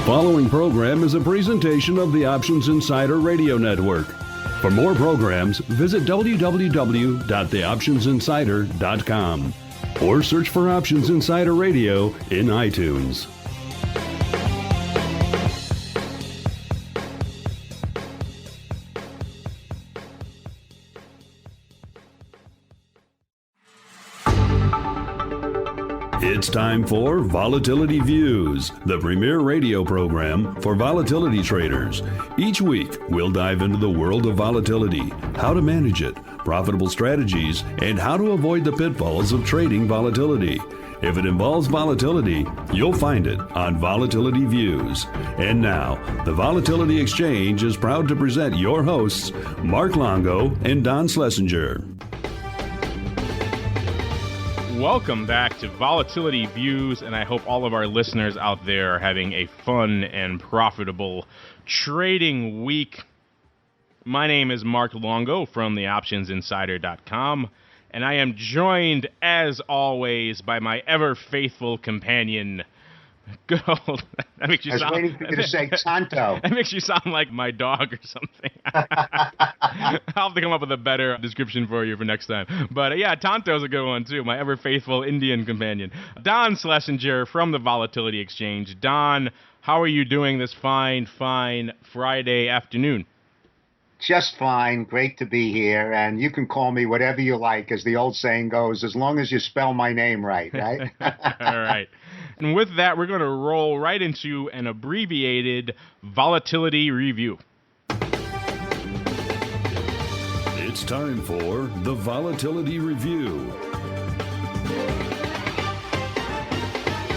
following program is a presentation of the Options Insider Radio Network. For more programs, visit www.theoptionsinsider.com or search for Options Insider Radio in iTunes. It's time for Volatility Views, the premier radio program for volatility traders. Each week, we'll dive into the world of volatility, how to manage it, profitable strategies, and how to avoid the pitfalls of trading volatility. If it involves volatility, you'll find it on Volatility Views. And now, the Volatility Exchange is proud to present your hosts, Mark Longo and Don Schlesinger. Welcome back to Volatility Views, and I hope all of our listeners out there are having a fun and profitable trading week. My name is Mark Longo from theoptionsinsider.com, and I am joined, as always, by my ever-faithful companion, good old... That makes you I was sound, waiting for you to say Tonto. That makes you sound like my dog or something. I'll have to come up with a better description for you for next time. But yeah, Tonto's a good one too, my ever-faithful Indian companion. Don Schlesinger from the Volatility Exchange. Don, how are you doing this fine Friday afternoon? Just fine. Great to be here. And you can call me whatever you like, as the old saying goes, as long as you spell my name right, right? All right. And with that, we're going to roll right into an abbreviated volatility review. It's time for the Volatility Review.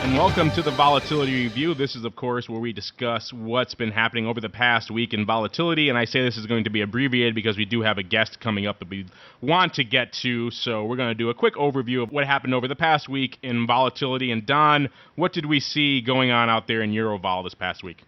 And welcome to the Volatility Review. This is, of course, where we discuss what's been happening over the past week in volatility. And I say this is going to be abbreviated because we do have a guest coming up that we want to get to. So we're going to do a quick overview of what happened over the past week in volatility. And Don, what did we see going on out there in Eurovol this past week?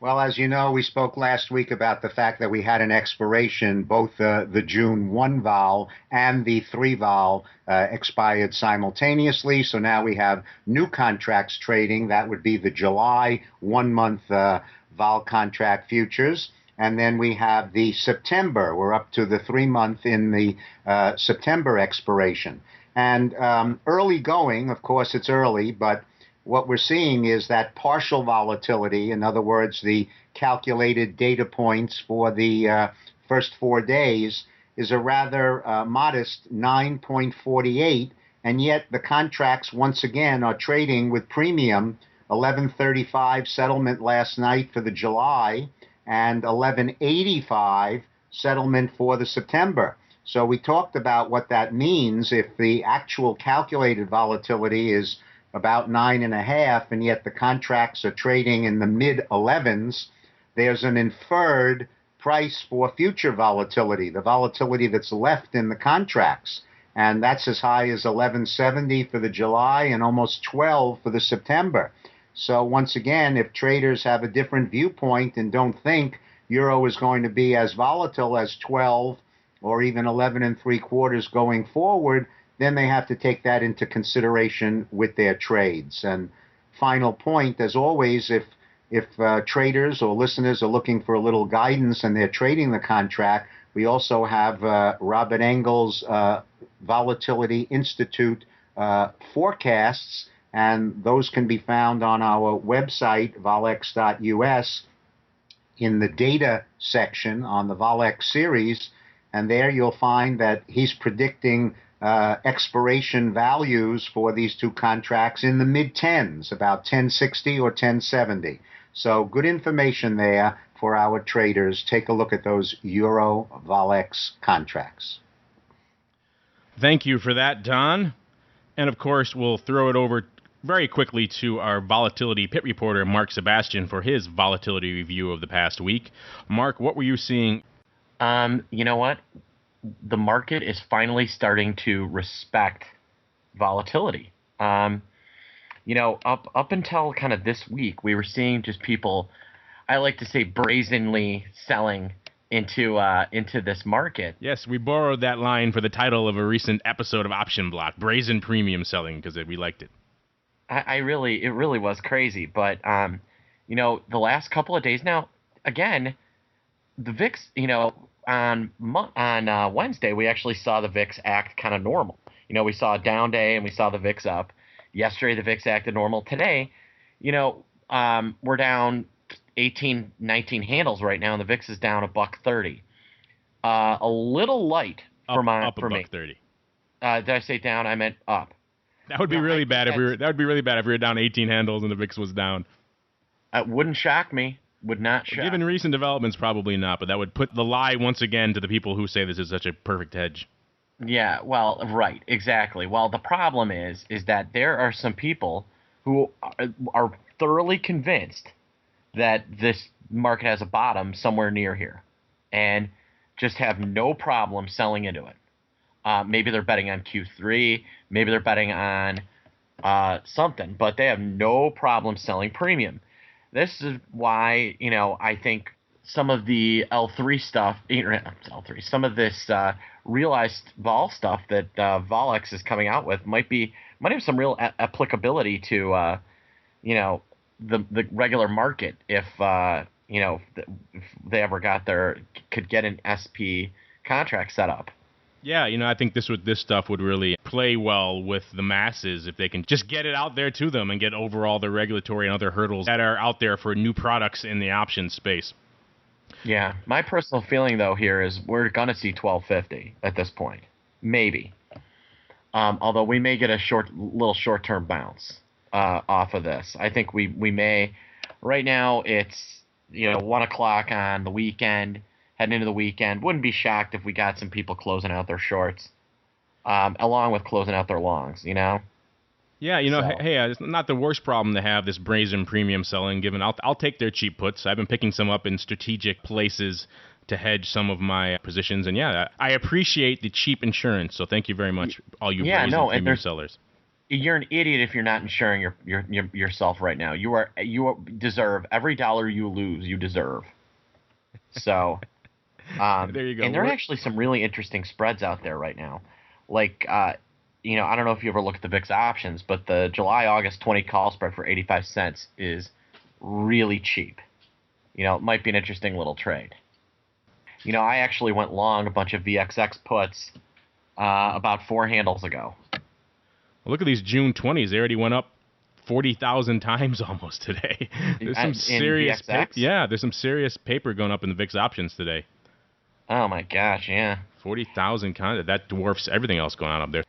Well, as you know, we spoke last week about the fact that we had an expiration, both the June 1 vol and the 3 vol expired simultaneously. So now we have new contracts trading. That would be the July 1-month vol contract futures. And then we have the September. We're up to the 3-month in the September expiration. And early going, of course, it's early, but what we're seeing is that partial volatility, in other words, the calculated data points for the first 4 days, is a rather modest 9.48, and yet the contracts, once again, are trading with premium. 11.35 settlement last night for the July, and 11.85 settlement for the September. So we talked about what that means if the actual calculated volatility is about 9.5, and yet the contracts are trading in the mid-11s. There's an inferred price for future volatility, the volatility that's left in the contracts. And that's as high as 11.70 for the July and almost 12 for the September. So once again, if traders have a different viewpoint and don't think Euro is going to be as volatile as 12 or even 11 3/4 going forward, then they have to take that into consideration with their trades. And final point, as always, if traders or listeners are looking for a little guidance and they're trading the contract, we also have Robert Engel's Volatility Institute forecasts, and those can be found on our website, volex.us, in the data section on the Volex series. And there you'll find that he's predicting expiration values for these two contracts in the mid-10s, about 1060 or 1070. So good information there for our traders. Take a look at those Euro Volex contracts. Thank you for that, Don. And of course, we'll throw it over very quickly to our volatility pit reporter, Mark Sebastian, for his volatility review of the past week. Mark, what were you seeing? You know what? The market is finally starting to respect volatility. Up until kind of this week, we were seeing just people, I like to say, brazenly selling into this market. Yes, we borrowed that line for the title of a recent episode of Option Block, Brazen Premium Selling, because we liked it. It really was crazy. But The last couple of days now, again, the VIX, on Wednesday, we actually saw the VIX act kind of normal. We saw a down day and we saw the VIX up. Yesterday, the VIX acted normal. Today, we're down 18, 19 handles right now, and the VIX is down $1.30. A little light for me. $1.30. Did I say down? I meant up. That would be really bad if we were down 18 handles and the VIX was down. It wouldn't shock me. Would not shock. Given recent developments, probably not. But that would put the lie once again to the people who say this is such a perfect hedge. Yeah. Well, right. Exactly. Well, the problem is that there are some people who are thoroughly convinced that this market has a bottom somewhere near here, and just have no problem selling into it. Maybe they're betting on Q3. Maybe they're betting on something, but they have no problem selling premium. This is why, I think some of the L3 stuff, some of this realized vol stuff that Volex is coming out with might have some real applicability to, the regular market if they ever could get an SP contract set up. Yeah, I think this stuff would really play well with the masses if they can just get it out there to them and get over all the regulatory and other hurdles that are out there for new products in the options space. Yeah, my personal feeling though here is we're gonna see 1250 at this point, maybe. Although we may get a little short-term bounce off of this. I think we may. Right now it's 1 o'clock on the weekend. Heading into the weekend, wouldn't be shocked if we got some people closing out their shorts, along with closing out their longs. Yeah, hey, it's not the worst problem to have this brazen premium selling. Given I'll take their cheap puts. I've been picking some up in strategic places to hedge some of my positions, and yeah, I appreciate the cheap insurance. So thank you very much, all you brazen premium sellers. You're an idiot if you're not insuring yourself right now. You deserve every dollar you lose. You deserve. So. There you go. And there are actually some really interesting spreads out there right now. Like, I don't know if you ever look at the VIX options, but the July-August 20 call spread for 85 cents is really cheap. It might be an interesting little trade. I actually went long a bunch of VXX puts about 4 handles ago. Well, look at these June 20s. They already went up 40,000 times almost today. There's some serious there's some serious paper going up in the VIX options today. Oh my gosh, yeah. 40,000 that dwarfs everything else going on up there.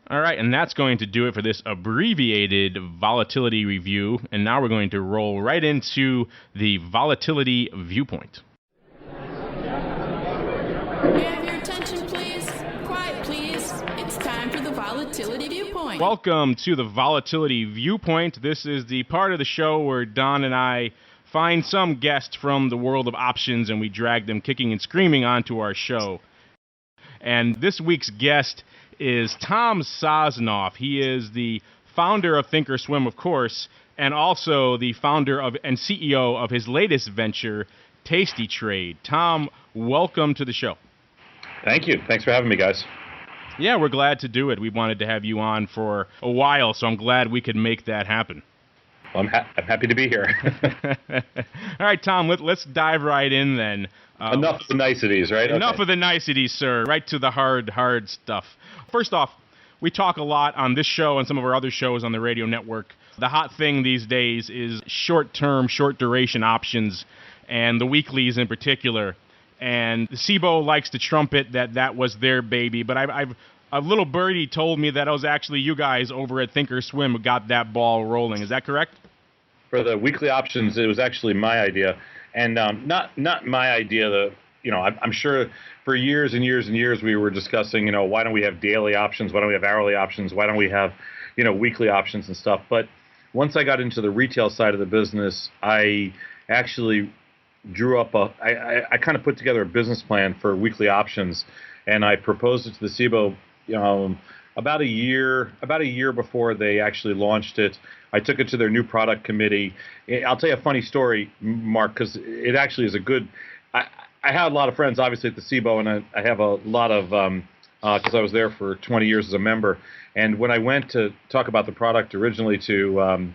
All right, and that's going to do it for this abbreviated volatility review. And now we're going to roll right into the volatility viewpoint. May I have your attention, please? Quiet, please. It's time for the volatility viewpoint. Welcome to the volatility viewpoint. This is the part of the show where Don and I find some guest from the world of options and we drag them kicking and screaming onto our show. And this week's guest is Tom Sosnoff. He is the founder of Thinkorswim, of course, and also the founder of and CEO of his latest venture, Tasty Trade. Tom, welcome to the show. Thank you. Thanks for having me, guys. Yeah, we're glad to do it. We've wanted to have you on for a while, so I'm glad we could make that happen. Well, I'm happy to be here. All right, Tom, let's dive right in then. Enough of the niceties, right? Enough of the niceties, sir. Right to the hard stuff. First off, we talk a lot on this show and some of our other shows on the radio network. The hot thing these days is short-term, short-duration options, and the weeklies in particular. And SIBO likes to trumpet that was their baby, but a little birdie told me that it was actually you guys over at Thinkorswim who got that ball rolling. Is that correct? For the weekly options, it was actually my idea, and not my idea. I'm sure for years and years and years we were discussing, why don't we have daily options? Why don't we have hourly options? Why don't we have, weekly options and stuff? But once I got into the retail side of the business, I actually drew up I kind of put together a business plan for weekly options, and I proposed it to the SIBO. About a year before they actually launched it. I took it to their new product committee. I'll tell you a funny story, Mark, because it actually is a good. I had a lot of friends, obviously, at the SIBO, and I have a lot of because I was there for 20 years as a member. And when I went to talk about the product originally to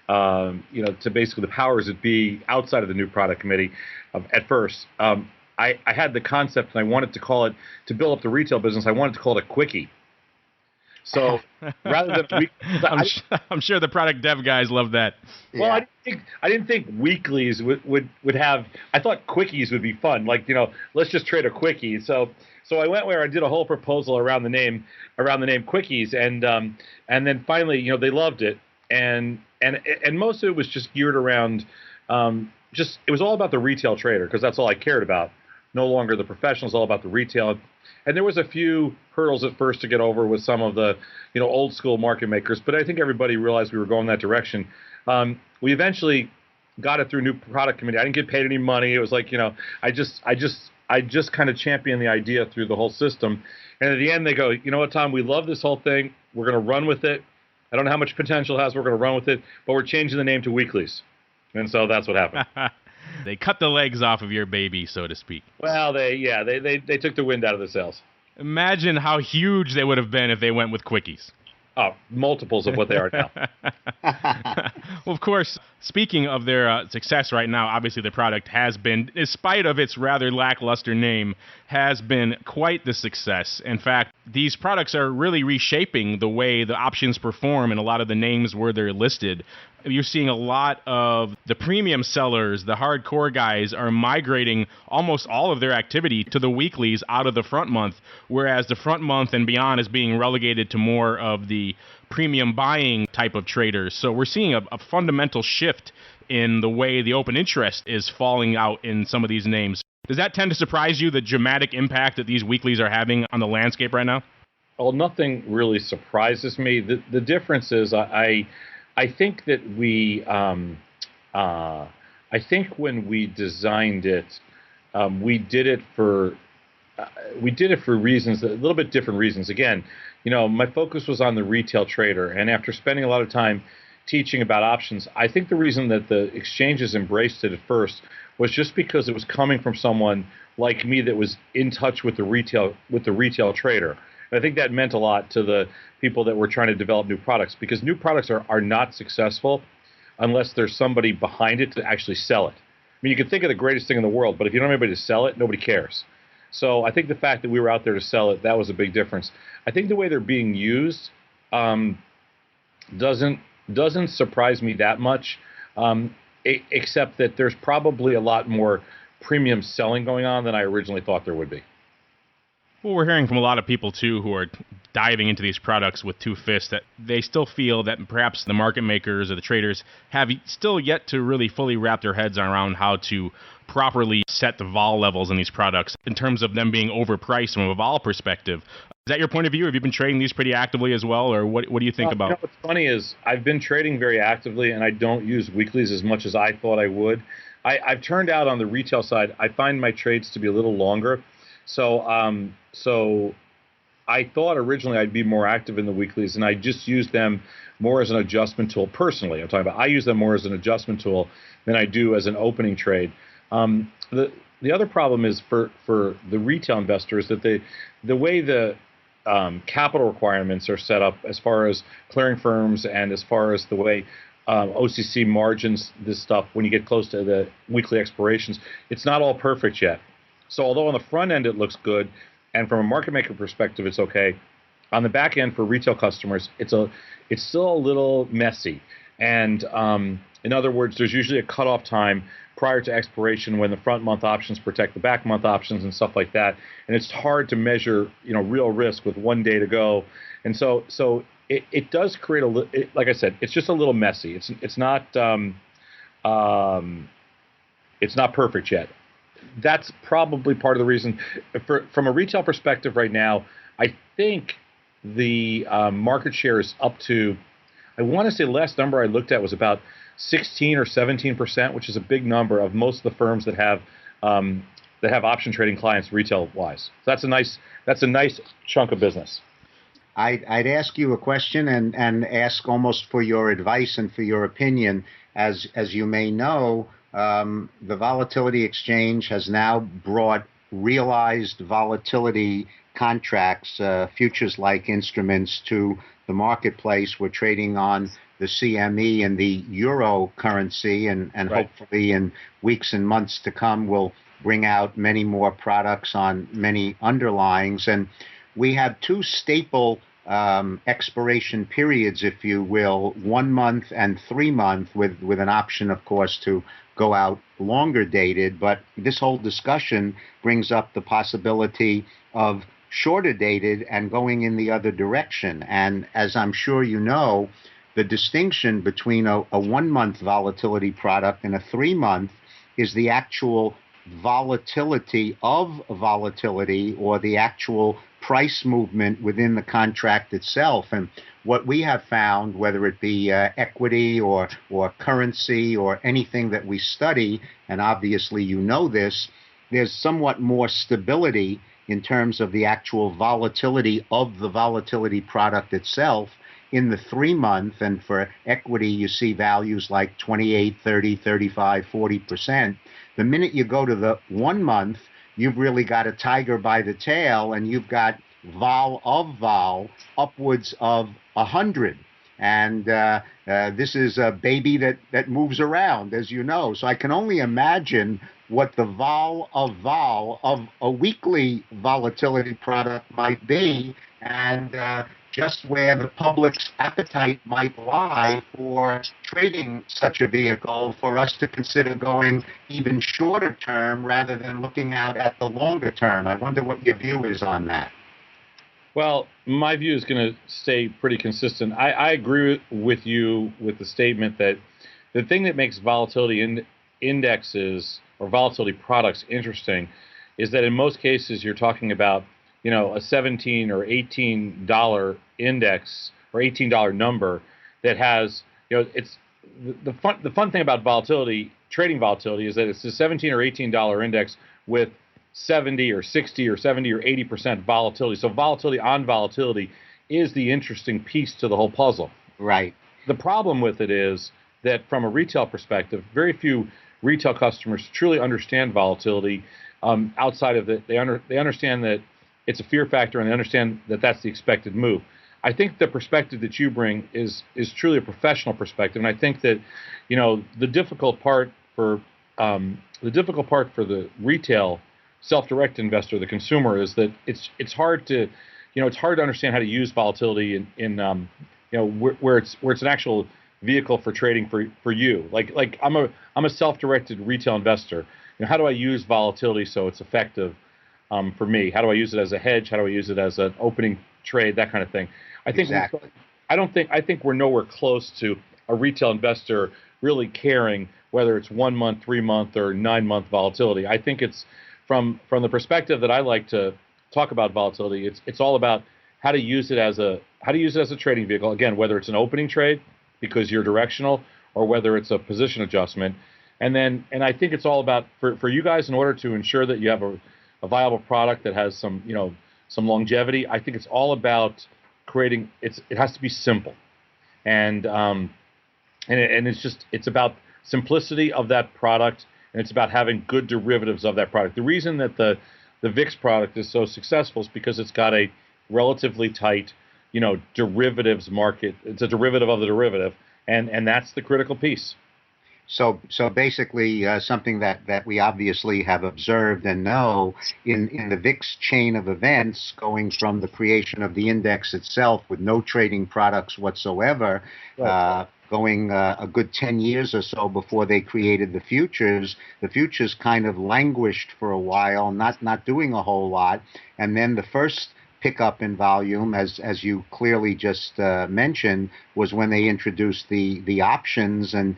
to basically the powers that be outside of the new product committee at first. I had the concept, and I wanted to call it, to build up the retail business, I wanted to call it a quickie. So rather than I'm sure the product dev guys love that. Well, yeah. I didn't think weeklies would have. I thought quickies would be fun. Like, let's just trade a quickie. So I went where I did a whole proposal around the name quickies, and then finally, they loved it, and most of it was just geared around it was all about the retail trader, because that's all I cared about. No longer the professionals, all about the retail. And there was a few hurdles at first to get over with some of the, old school market makers, but I think everybody realized we were going that direction. We eventually got it through new product committee. I didn't get paid any money. It was like, I just kind of championed the idea through the whole system. And at the end they go, you know what, Tom, we love this whole thing. We're going to run with it. I don't know how much potential it has. We're going to run with it, but we're changing the name to Weeklies. And so that's what happened. They cut the legs off of your baby, so to speak. Well, they took the wind out of the sails. Imagine how huge they would have been if they went with quickies. Oh, multiples of what they are now. Well, of course, speaking of their success right now, obviously the product has been, in spite of its rather lackluster name, has been quite the success. In fact, these products are really reshaping the way the options perform in a lot of the names where they're listed. You're seeing a lot of the premium sellers, the hardcore guys, are migrating almost all of their activity to the weeklies out of the front month, whereas the front month and beyond is being relegated to more of the premium buying type of traders. So we're seeing a fundamental shift in the way the open interest is falling out in some of these names. Does that tend to surprise you, the dramatic impact that these weeklies are having on the landscape right now? Well, nothing really surprises me. The difference is I think that I think when we designed it, we did it for reasons, a little bit different reasons. Again, my focus was on the retail trader, and after spending a lot of time teaching about options, I think the reason that the exchanges embraced it at first was just because it was coming from someone like me that was in touch with the retail trader. And I think that meant a lot to the people that were trying to develop new products, because new products are not successful unless there's somebody behind it to actually sell it. I mean, you can think of the greatest thing in the world, but if you don't have anybody to sell it, nobody cares. So I think the fact that we were out there to sell it, that was a big difference. I think the way they're being used doesn't surprise me that much, except that there's probably a lot more premium selling going on than I originally thought there would be. Well, we're hearing from a lot of people, too, who are diving into these products with two fists, that they still feel that perhaps the market makers or the traders have still yet to really fully wrap their heads around how to properly set the vol levels in these products in terms of them being overpriced from a vol perspective. Is that your point of view? Have you been trading these pretty actively as well, or what do you think about? What's funny is I've been trading very actively, and I don't use weeklies as much as I thought I would. I've turned out on the retail side, I find my trades to be a little longer. So I thought originally I'd be more active in the weeklies, and I just use them more as an adjustment tool personally. I'm talking about I use them more as an adjustment tool than I do as an opening trade. The other problem is for the retail investors that the way the capital requirements are set up as far as clearing firms and as far as the way OCC margins this stuff when you get close to the weekly expirations, it's not all perfect yet. So although on the front end it looks good, and from a market maker perspective it's okay, on the back end for retail customers it's still a little messy. And in other words, there's usually a cutoff time prior to expiration when the front month options protect the back month options and stuff like that. And it's hard to measure real risk with 1 day to go. And so it does create like I said, it's just a little messy. It's not perfect yet. That's probably part of the reason. From a retail perspective right now, I think the market share is up to, I want to say the last number I looked at was about 16 or 17%, which is a big number of most of the firms that have option trading clients retail-wise. So that's a nice chunk of business. I'd ask you a question and ask almost for your advice and for your opinion. As you may know, the Volatility Exchange has now brought realized volatility contracts, futures-like instruments, to the marketplace. We're trading on CME and the euro currency, and Right. hopefully in weeks and months to come, we'll bring out many more products on many underlyings. And we have two staple expiration periods, if you will, 1 month and 3 month, with an option, of course, to go out longer dated. But this whole discussion brings up the possibility of shorter dated and going in the other direction. And as I'm sure you know, the distinction between a 1 month volatility product and a 3 month is the actual volatility of volatility, or the actual price movement within the contract itself. And what we have found, whether it be equity or currency or anything that we study, and obviously you know this, there's somewhat more stability in terms of the actual volatility of the volatility product itself in the 3 month. And for equity, you see values like 28, 30, 35, 40%. The minute you go to the 1 month, you've really got a tiger by the tail, and you've got vol of vol upwards of 100. And this is a baby that moves around, as you know. So I can only imagine what the vol of a weekly volatility product might be, and just where the public's appetite might lie for trading such a vehicle, for us to consider going even shorter term rather than looking out at the longer term. I wonder what your view is on that. Well, my view is going to stay pretty consistent. I agree with you with the statement that the thing that makes volatility indexes or volatility products interesting is that in most cases you're talking about, a $17 or $18 index or $18 number that has, it's the fun thing about trading volatility is that it's a $17 or $18 index with 70 or 60 or 70 or 80% volatility. So volatility on volatility is the interesting piece to the whole puzzle. Right. The problem with it is that from a retail perspective, very few retail customers truly understand volatility. Outside of that, they understand that it's a fear factor, and they understand that that's the expected move. I think the perspective that you bring is truly a professional perspective, and I think that the difficult part for the retail self-direct investor, the consumer, is that it's hard to understand how to use volatility in where it's an actual vehicle for trading for you. Like I'm a self-directed retail investor. How do I use volatility so it's effective for me? How do I use it as a hedge? How do I use it as an opening trade? That kind of thing. I think we're nowhere close to a retail investor really caring whether it's 1 month, 3 month, or 9 month volatility. I think it's from the perspective that I like to talk about volatility. It's all about how to use it as a trading vehicle. Again, whether it's an opening trade because you're directional, or whether it's a position adjustment. And I think it's all about for you guys, in order to ensure that you have a viable product that has some longevity. I think it's all about creating. It has to be simple, and it's about simplicity of that product, and it's about having good derivatives of that product. The reason that the VIX product is so successful is because it's got a relatively tight, derivatives market. It's a derivative of the derivative, and that's the critical piece. So basically, something that we obviously have observed and know in the VIX chain of events, going from the creation of the index itself with no trading products whatsoever, right. Going a good 10 years or so before they created the futures kind of languished for a while, not doing a whole lot, and then the first pickup in volume, as you clearly just mentioned, was when they introduced the options, and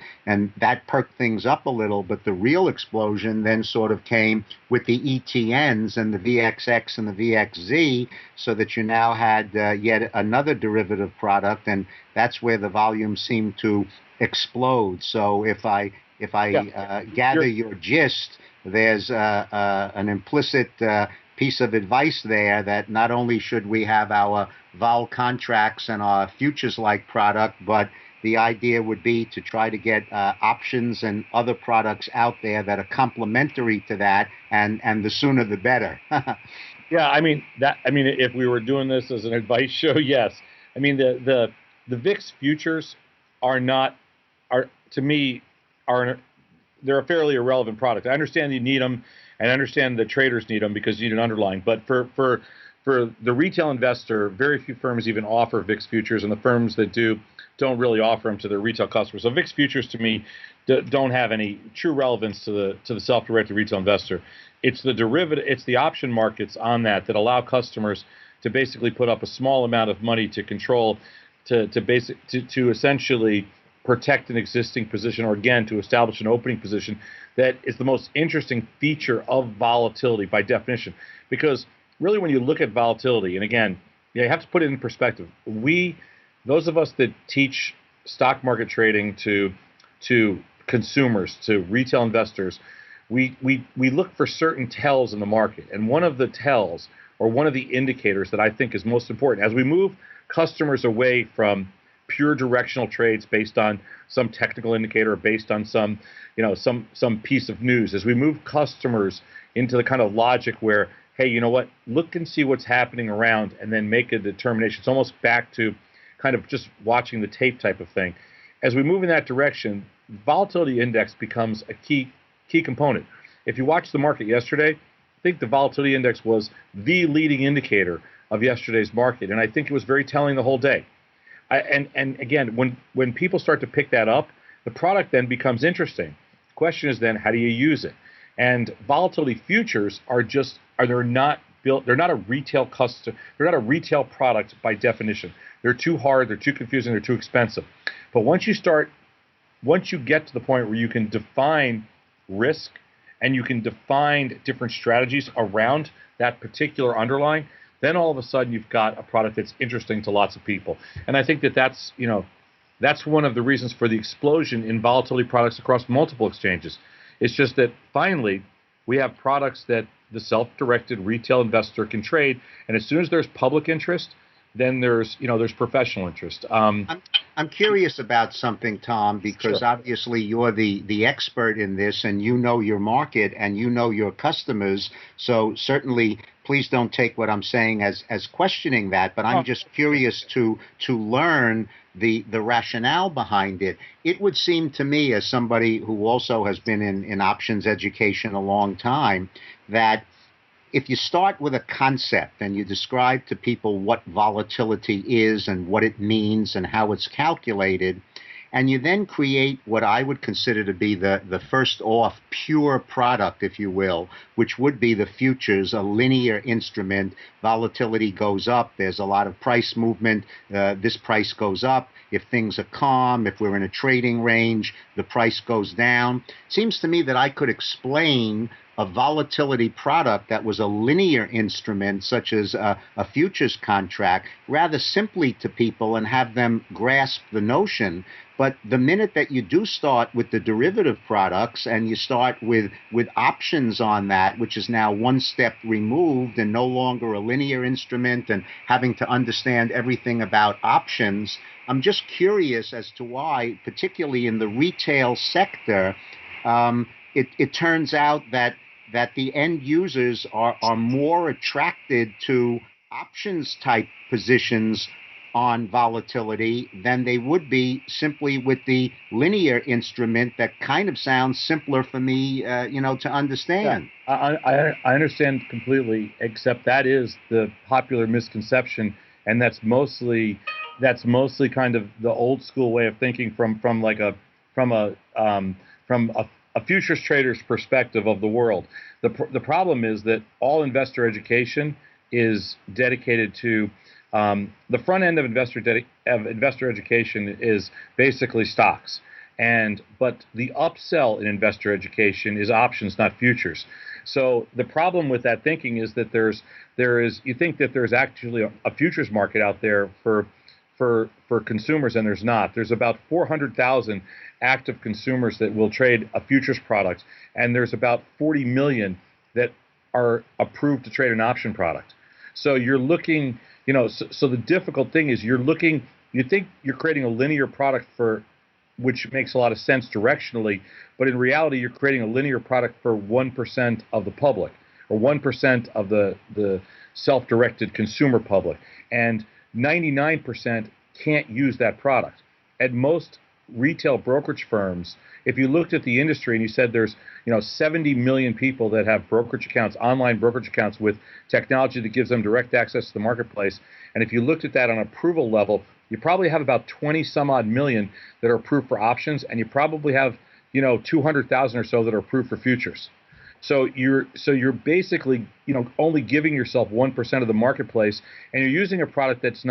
that perked things up a little. But the real explosion then sort of came with the ETNs and the VXX and the VXZ, so that you now had yet another derivative product, and that's where the volume seemed to explode. So if I gather your gist, there's an implicit piece of advice there, that not only should we have our vol contracts and our futures-like product, but the idea would be to try to get options and other products out there that are complementary to that, and the sooner the better. Yeah, if we were doing this as an advice show, yes. The VIX futures are not are to me are they're a fairly irrelevant product. I understand you need them, and I understand the traders need them because you need an underlying. But for the retail investor, very few firms even offer VIX futures, and the firms that do don't really offer them to their retail customers. So VIX futures to me don't have any true relevance to the self-directed retail investor. It's the derivative, it's the option markets on that allow customers to basically put up a small amount of money to control, to essentially protect an existing position, or again to establish an opening position. That is the most interesting feature of volatility by definition, because really when you look at volatility, and again, you have to put it in perspective. Those of us that teach stock market trading to consumers, to retail investors, we look for certain tells in the market, and one of the tells, or one of the indicators that I think is most important as we move customers away from pure directional trades based on some technical indicator or based on some piece of news, as we move customers into the kind of logic where, hey, you know what, look and see what's happening around and then make a determination. It's almost back to kind of just watching the tape type of thing. As we move in that direction, volatility index becomes a key component. If you watch the market yesterday, I think the volatility index was the leading indicator of yesterday's market, and I think it was very telling the whole day. And again, when people start to pick that up, the product then becomes interesting. The question is then, how do you use it? And volatility futures they're not a retail product by definition. They're too hard, they're too confusing, they're too expensive. But once you get to the point where you can define risk and you can define different strategies around that particular underlying, then all of a sudden you've got a product that's interesting to lots of people. And I think that's one of the reasons for the explosion in volatility products across multiple exchanges. It's just that finally we have products that the self-directed retail investor can trade, and as soon as there's public interest, then there's professional interest. I'm curious about something, Tom, because Sure. Obviously you're the expert in this, and you know your market and you know your customers. So certainly, please don't take what I'm saying as questioning that. But I'm just curious to learn the rationale behind it. It would seem to me, as somebody who also has been in options education a long time, that if you start with a concept and you describe to people what volatility is and what it means and how it's calculated, and you then create what I would consider to be the first off pure product, if you will, which would be the futures, a linear instrument. Volatility goes up. There's a lot of price movement. This price goes up. If things are calm, if we're in a trading range, the price goes down. Seems to me that I could explain a volatility product that was a linear instrument, such as a futures contract, rather simply to people and have them grasp the notion. But the minute that you do start with the derivative products and you start with options on that, which is now one step removed and no longer a linear instrument and having to understand everything about options, I'm just curious as to why, particularly in the retail sector, it turns out that the end users are more attracted to options type positions on volatility than they would be simply with the linear instrument that kind of sounds simpler for me, to understand. Yeah, I understand completely, except that is the popular misconception, and that's mostly kind of the old school way of thinking from a futures trader's perspective of the world. The problem is that all investor education is dedicated to the front end of investor education is basically stocks, but the upsell in investor education is options, not futures. So the problem with that thinking is that you think that there's actually a futures market out there for consumers, and there's not. There's about 400,000 active consumers that will trade a futures product, and there's about 40 million that are approved to trade an option product. So you're looking, so the difficult thing is you think you're creating a linear product which makes a lot of sense directionally, but in reality you're creating a linear product for 1% of the public, or 1% of the self-directed consumer public, and 99% can't use that product. At most, retail brokerage firms, if you looked at the industry and you said there's 70 million people that have brokerage accounts, online brokerage accounts with technology that gives them direct access to the marketplace, and if you looked at that on approval level, you probably have about 20 some odd million that are approved for options, and you probably have 200,000 or so that are approved for futures. So you're basically only giving yourself 1% of the marketplace, and you're using a product that's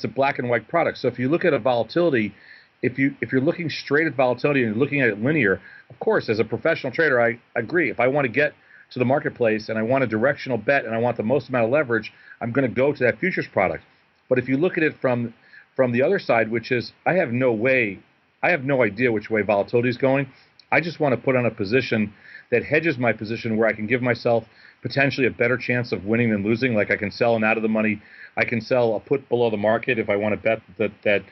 a black and white product. So if you look at a volatility, if you're looking straight at volatility and looking at it linear, of course, as a professional trader, I agree. If I want to get to the marketplace and I want a directional bet and I want the most amount of leverage, I'm going to go to that futures product. But if you look at it from the other side, which is I have no idea which way volatility is going. I just want to put on a position that hedges my position where I can give myself potentially a better chance of winning than losing. Like I can sell an out of the money. I can sell a put below the market if I want to bet that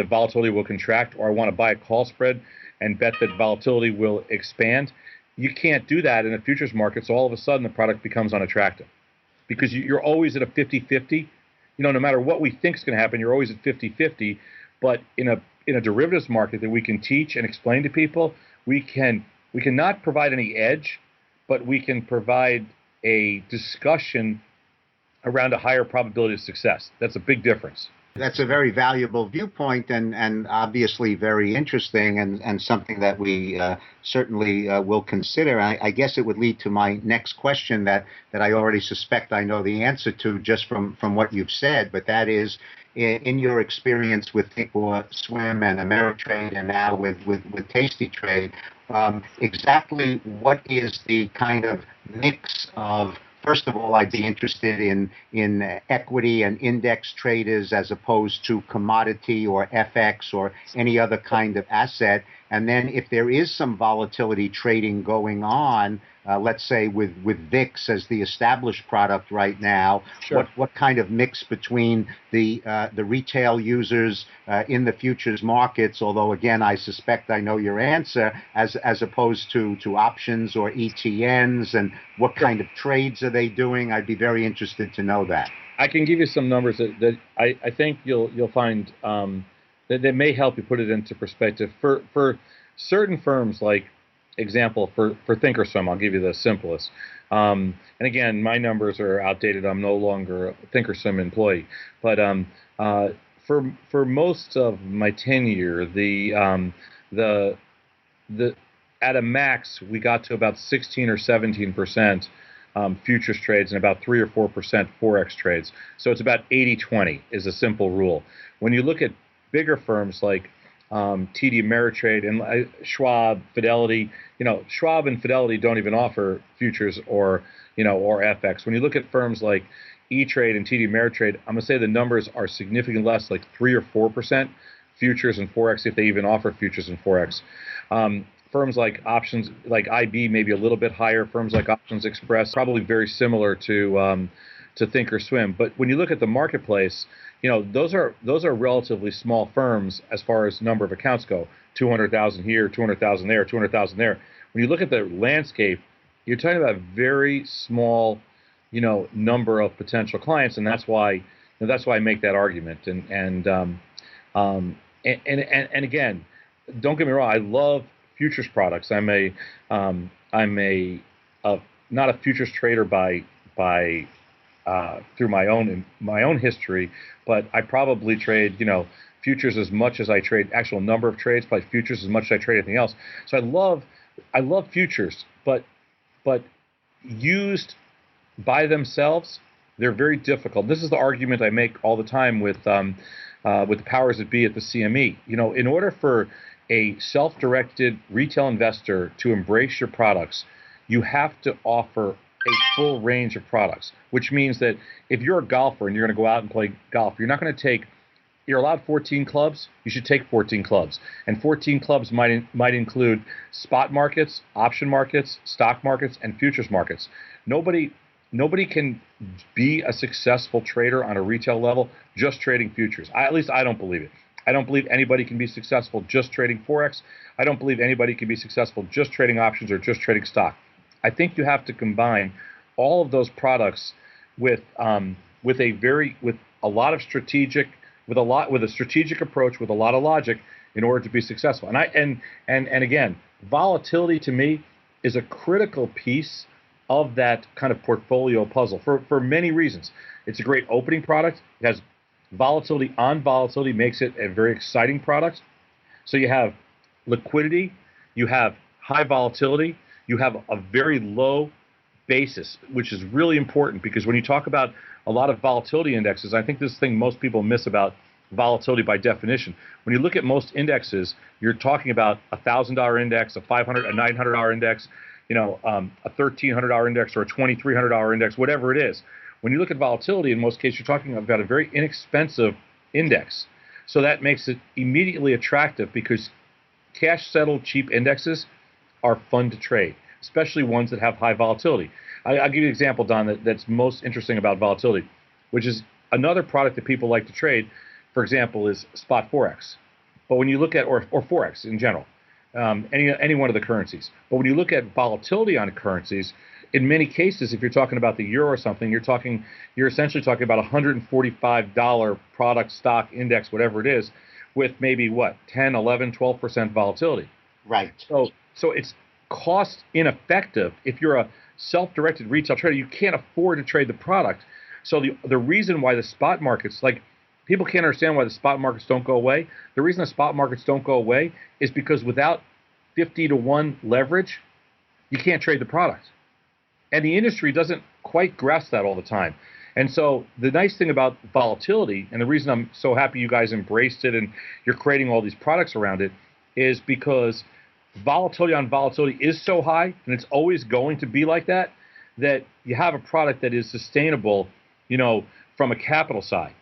volatility will contract, or I want to buy a call spread and bet that volatility will expand. You can't do that in a futures market, so all of a sudden the product becomes unattractive because you're always at a 50-50. No matter what we think is going to happen, you're always at 50-50. But in a derivatives market that we can teach and explain to people, we can not provide any edge, but we can provide a discussion around a higher probability of success. That's a big difference. That's a very valuable viewpoint and obviously very interesting and something that we certainly will consider. I guess it would lead to my next question that I already suspect I know the answer to just from what you've said, but that is, in your experience with Thinkorswim and Ameritrade and now with Tasty Trade, exactly what is the kind of mix of, first of all, I'd be interested in equity and index traders as opposed to commodity or FX or any other kind of asset. And then if there is some volatility trading going on, let's say with VIX as the established product right now, sure, what kind of mix between the retail users in the futures markets, although again I suspect I know your answer, as opposed to options or ETNs, and what kind of trades are they doing? I'd be very interested to know that. I can give you some numbers that I think you'll find that may help you put it into perspective. For certain firms, like example for Thinkorswim, I'll give you the simplest. And again, my numbers are outdated. I'm no longer a Thinkorswim employee. But for most of my tenure, the at a max we got to about 16 or 17% futures trades and about 3 or 4% forex trades. So it's about 80-20 is a simple rule. When you look at bigger firms like TD Ameritrade and Schwab, Fidelity, Schwab and Fidelity don't even offer futures or FX. When you look at firms like E-Trade and TD Ameritrade, I'm going to say the numbers are significantly less, like 3 or 4% futures and forex, if they even offer futures and forex. Firms like options, like IB, maybe a little bit higher. Firms like Options Express, probably very similar to Thinkorswim. But when you look at the marketplace, those are relatively small firms as far as number of accounts go. 200,000 here, 200,000 there, 200,000 there. When you look at the landscape, you're talking about a very small, number of potential clients, and that's why I make that argument. And again, don't get me wrong, I love futures products. I'm not a futures trader by through my own history, but I probably trade futures as much as I trade actual number of trades, probably futures as much as I trade anything else. So I love futures, but used by themselves, they're very difficult. This is the argument I make all the time with the powers that be at the CME. In order for a self-directed retail investor to embrace your products, you have to offer a full range of products, which means that if you're a golfer and you're going to go out and play golf, you're allowed 14 clubs, you should take 14 clubs. And 14 clubs might include spot markets, option markets, stock markets, and futures markets. Nobody can be a successful trader on a retail level just trading futures. At least I don't believe it. I don't believe anybody can be successful just trading forex. I don't believe anybody can be successful just trading options or just trading stock. I think you have to combine all of those products with a strategic approach, with a lot of logic, in order to be successful. And again, volatility to me is a critical piece of that kind of portfolio puzzle for many reasons. It's a great opening product. It has volatility on volatility, makes it a very exciting product. So you have liquidity, you have high volatility, you have a very low basis, which is really important because when you talk about a lot of volatility indexes, I think this thing most people miss about volatility by definition. When you look at most indexes, you're talking about $1,000 index, a $500, a $900 index, a $1,300 index or a $2,300 index, whatever it is. When you look at volatility, in most cases, you're talking about a very inexpensive index. So that makes it immediately attractive because cash-settled cheap indexes are fun to trade, especially ones that have high volatility. I'll give you an example, Don, that's most interesting about volatility, which is another product that people like to trade, for example, is spot Forex. But when you look at, or Forex in general, any one of the currencies. But when you look at volatility on currencies, in many cases, if you're talking about the euro or something, you're essentially talking about $145 product stock index, whatever it is, with maybe 10, 11, 12% volatility. Right. So it's cost ineffective. If you're a self-directed retail trader, you can't afford to trade the product. So the reason why the spot markets, like people can't understand why the spot markets don't go away. The reason the spot markets don't go away is because without 50-to-1 leverage, you can't trade the product. And the industry doesn't quite grasp that all the time. And so the nice thing about volatility, and the reason I'm so happy you guys embraced it and you're creating all these products around it, is because volatility on volatility is so high, and it's always going to be like that, that you have a product that is sustainable, from a capital side.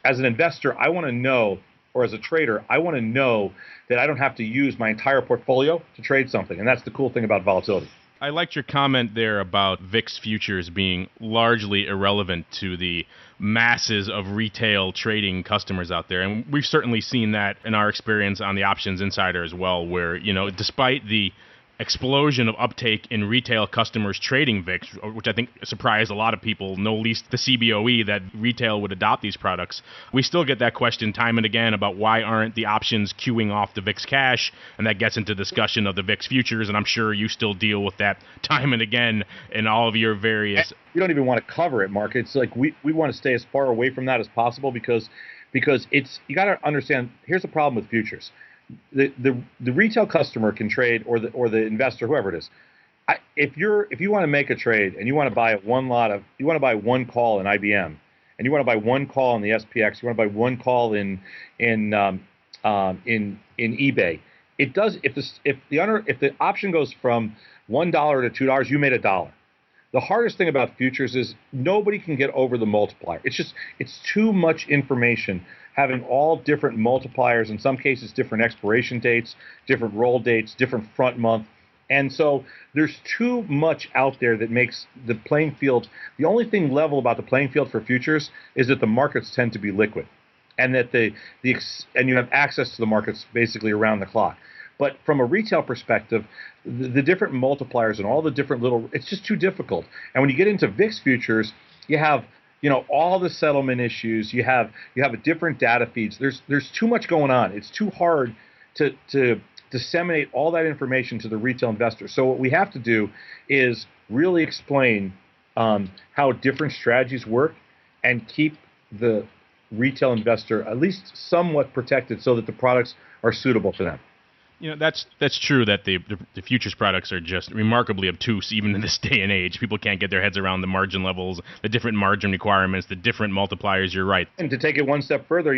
As an investor, I want to know, or as a trader, I want to know that I don't have to use my entire portfolio to trade something. And that's the cool thing about volatility. I liked your comment there about VIX futures being largely irrelevant to the masses of retail trading customers out there. And we've certainly seen that in our experience on the Options Insider as well, where, despite the explosion of uptake in retail customers trading VIX, which I think surprised a lot of people, no least the CBOE, that retail would adopt these products. We still get that question time and again about why aren't the options queuing off the VIX cash, and that gets into discussion of the VIX futures, and I'm sure you still deal with that time and again in all of your various... We don't even want to cover it, Mark. It's like we want to stay as far away from that as possible because it's, you got to understand, here's the problem with futures. The retail customer can trade, or the investor, whoever it is. If you want to make a trade and you want to buy one call in IBM, and you want to buy one call in the SPX, you want to buy one call in eBay. It does if the option goes from $1 to $2, you made $1. The hardest thing about futures is nobody can get over the multiplier. It's too much information, having all different multipliers, in some cases different expiration dates, different roll dates, different front month. And so there's too much out there that makes the playing field, the only thing level about the playing field for futures is that the markets tend to be liquid, and that and you have access to the markets basically around the clock. But from a retail perspective, the different multipliers and all the different it's just too difficult. And when you get into VIX futures, you have all the settlement issues. You have a different data feeds. There's too much going on. It's too hard to disseminate all that information to the retail investor. So what we have to do is really explain how different strategies work and keep the retail investor at least somewhat protected so that the products are suitable to them. That's true that the futures products are just remarkably obtuse even in this day and age. People can't get their heads around the margin levels, the different margin requirements, the different multipliers. You're right. And to take it one step further,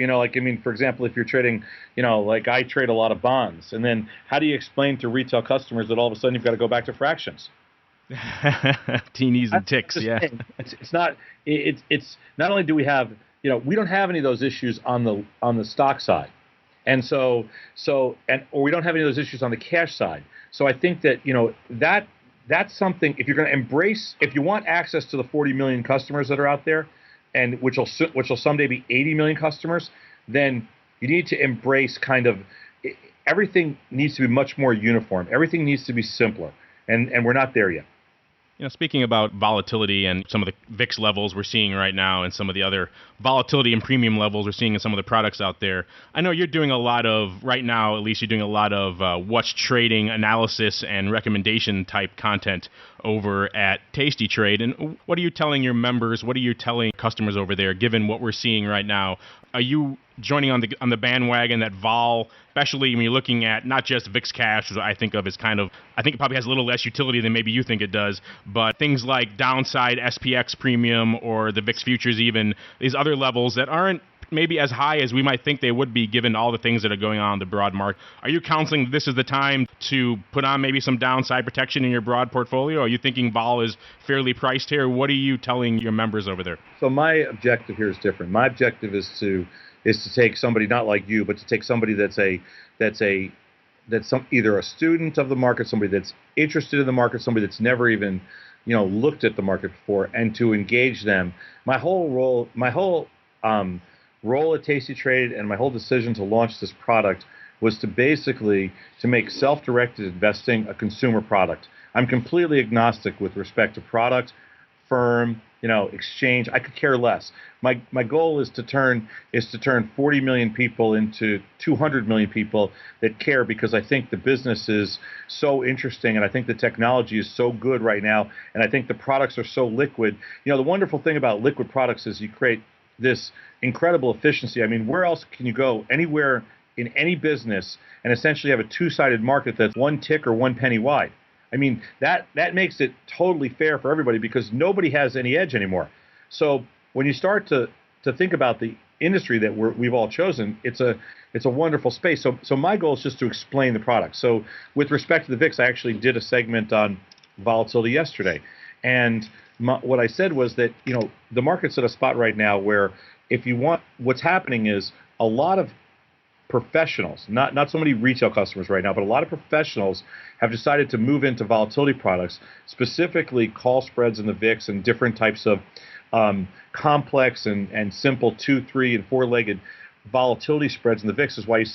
for example, if you're trading, like I trade a lot of bonds, and then how do you explain to retail customers that all of a sudden you've got to go back to fractions? Teenies and ticks, yeah. It's not only do we have, we don't have any of those issues on the stock side. And or we don't have any of those issues on the cash side. So I think that, that's something, if you're going to embrace, if you want access to the 40 million customers that are out there, and which will someday be 80 million customers, then you need to embrace everything needs to be much more uniform. Everything needs to be simpler. And we're not there yet. Speaking about volatility and some of the VIX levels we're seeing right now and some of the other volatility and premium levels we're seeing in some of the products out there, I know you're doing a lot of, right now at least, you're doing a lot of what's trading analysis and recommendation type content over at Tasty Trade. And what are you telling your members? What are you telling customers over there, given what we're seeing right now? Are you joining on the bandwagon that vol, especially when you're looking at not just VIX cash, which I think of as I think it probably has a little less utility than maybe you think it does, but things like downside SPX premium or the VIX futures, even these other levels that aren't maybe as high as we might think they would be given all the things that are going on in the broad market. Are you counseling this is the time to put on maybe some downside protection in your broad portfolio? Are you thinking vol is fairly priced here? What are you telling your members over there? So my objective here is different. My objective is to take somebody not like you, but to take somebody that's either a student of the market, somebody that's interested in the market, somebody that's never even looked at the market before, and to engage them. My whole role at Tasty Trade and my whole decision to launch this product was to basically to make self-directed investing a consumer product. I'm completely agnostic with respect to product, firm, exchange. I could care less. My goal is to turn 40 million people into 200 million people that care, because I think the business is so interesting and I think the technology is so good right now, and I think the products are so liquid. The wonderful thing about liquid products is you create this incredible efficiency. I mean, where else can you go anywhere in any business and essentially have a two-sided market that's one tick or one penny wide? I mean, that makes it totally fair for everybody, because nobody has any edge anymore. So when you start to think about the industry that we've all chosen, it's a wonderful space. So my goal is just to explain the product. So with respect to the VIX, I actually did a segment on volatility yesterday, and what I said was that the market's at a spot right now where what's happening is a lot of professionals, not so many retail customers right now, but a lot of professionals have decided to move into volatility products, specifically call spreads in the VIX and different types of complex and simple 2, 3, and 4-legged volatility spreads in the VIX. Is why you